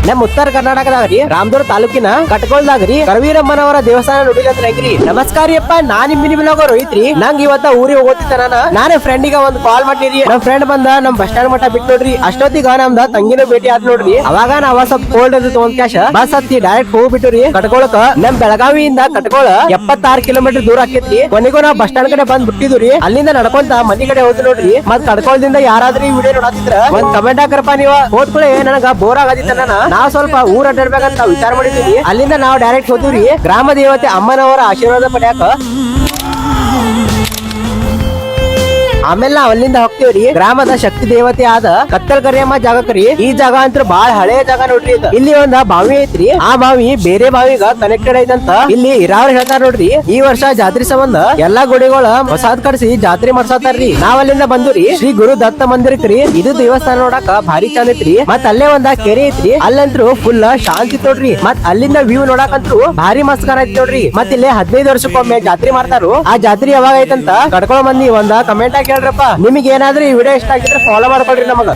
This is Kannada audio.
ನಮ್ ಉತ್ತರ ಕರ್ನಾಟಕದಾಗ್ರಿ ರಾಮದುರ್ಗ ತಾಲೂಕಿನ ಕಟ್ಕೊಳ್ದಾಗ್ರಿ ಕರವೀರಮ್ಮನವರ ದೇವಸ್ಥಾನ ನೋಡಿಲ್ಲ ಹೆಂಗ್ರಿ. ನಮಸ್ಕಾರಿಯಪ್ಪ, ನಾನ್ ನಿಮ್ಮಿನೋಗ ರೋಹಿತ್ರಿ. ನಂಗ್ ಇವತ್ತ ಊರಿಗೆ ಹೋಗ್ತಿದ್ದ ನಾನೇ ಫ್ರೆಂಡಿಗ ಒಂದ್ ಕಾಲ್ ಮಾಡಿರಿ. ನಮ್ ಫ್ರೆಂಡ್ ಬಂದ ನಮ್ ಬಸ್ ಸ್ಟ್ಯಾಂಡ್ ಮಟ್ಟ ಬಿಟ್ಟು ನೋಡ್ರಿ. ಅಷ್ಟೊತ್ತಿಗ ನಮ್ದ ತಂಗಿನ ಭೇಟಿ ಆದ್ ನೋಡ್ರಿ. ಅವಾಗ ನಾವ ಸ್ವಲ್ಪ ಕೋಲ್ಡ್ ಇರ್ತಿತ್ತು ಒಂದ್ ಕ್ಯಾಶ್ ಬಸ್ ಹತ್ತಿ ಡೈರೆಕ್ಟ್ ಹೋಗ್ಬಿಟ್ರಿ ಕಟ್ಕೊಳಕ. ನಮ್ ಬೆಳಗಾವಿಯಿಂದ ಕಟ್ಕೊಳ 76 ಕಿಲೋಮೀಟರ್ ದೂರ ಆಕೇತ್ರಿ. ಕೊನೆಗೂ ನಾವ್ ಬಸ್ ಸ್ಟ್ಯಾಂಡ್ ಕಡೆ ಬಂದ್ ಬಿಟ್ಟಿದ್ರಿ. ಅಲ್ಲಿಂದ ನಡ್ಕೊಂತ ಮನಿ ಕಡೆ ಹೋದ್ ನೋಡ್ರಿ. ಮತ್ ಕಟ್ಕೊಳದಿಂದ ಯಾರಾದ್ರೂ ಈ ವಿಡಿಯೋ ನೋಡತ್ತಿದ್ರ ಒಂದ್ ಕಮೆಂಟ್ ಹಾಕರಪ್ಪ ನೀವ. ಹೋದ್ಕೂಳೆ ನನಗ ಬೋರ್ ಆಗದಿತ್ತ ನಾವ್ ಸ್ವಲ್ಪ ಊರ್ ಅಡ್ಡಾಡ್ಬೇಕಂತ ವಿಚಾರ ಮಾಡಿದ್ವಿ. ಅಲ್ಲಿಂದ ನಾವ್ ಡೈರೆಕ್ಟ್ ಹೋದ್ವಿ ಗ್ರಾಮ ದೇವತೆ ಅಮ್ಮನವರ ಆಶೀರ್ವಾದ ಪಡ್ಯಾಕ. ಆಮೇಲೆ ನಾವ್ ಅಲ್ಲಿಂದ ಹೋಗ್ತೀವ್ರಿ ಗ್ರಾಮದ ಶಕ್ತಿ ದೇವತೆ ಆದ ಕತ್ತಲ್ ಕರಿಯಮ್ಮ ಜಾಗಕ್ರಿ. ಈ ಜಾಗ ಅಂತೂ ಬಾಳ ಹಳೆ ಜಾಗ ನೋಡ್ರಿ. ಇಲ್ಲಿ ಒಂದ ಬಾವಿ ಐತ್ರಿ. ಆ ಬಾವಿ ಬೇರೆ ಬಾವಿಗ ಕನೆಕ್ಟೆಡ್ ಐತಂತ ಇಲ್ಲಿ ಇರಾವ್ರ ಹೇಳ್ತಾರ ನೋಡ್ರಿ. ಈ ವರ್ಷ ಜಾತ್ರೆ ಸಂಬಂಧ ಎಲ್ಲಾ ಗುಡಿಗಳ ಹೊಸಾದ್ ಕಡ್ಸಿ ಜಾತ್ರೆ ಮಾಡ್ಸತಾರ್ರಿ. ನಾವ್ ಅಲ್ಲಿಂದ ಬಂದ್ರಿ ಶ್ರೀ ಗುರು ದತ್ತ ಮಂದಿರಕ್ರಿ. ಇದು ದೇವಸ್ಥಾನ ನೋಡಾಕ ಭಾರಿ ಚಂದ ಐತ್ರಿ. ಮತ್ ಅಲ್ಲೇ ಒಂದ ಕೆರೆ ಐತ್ರಿ. ಅಲ್ಲಂತ್ರು ಫುಲ್ ಶಾಂತಿ ನೋಡ್ರಿ. ಮತ್ ಅಲ್ಲಿಂದ ವ್ಯೂ ನೋಡಾಕಂತ್ರು ಭಾರಿ ಮಸ್ತ್ ಕಾಣೈತಿ ನೋಡ್ರಿ. ಮತ್ ಇಲ್ಲಿ 15 ವರ್ಷಕ್ಕೊಮ್ಮೆ ಜಾತ್ರೆ ಮಾಡ್ತಾರು. ಆ ಜಾತ್ರೆ ಯಾವಾಗ ಐತಂತ ಕಡ್ಕೊಳ್ಳೋ ಮಂದಿ ಒಂದ ಕಮೆಂಟ್ ಹಾಕಿ ಹೇಳ್ರಪ್ಪ. ನಿಮಗೆ ಏನಾದ್ರೂ ಈ ವಿಡಿಯೋ ಇಷ್ಟ ಆಗಿದ್ರೆ ಫಾಲೋ ಮಾಡ್ಕೊಳ್ರಿ ನಮಗ.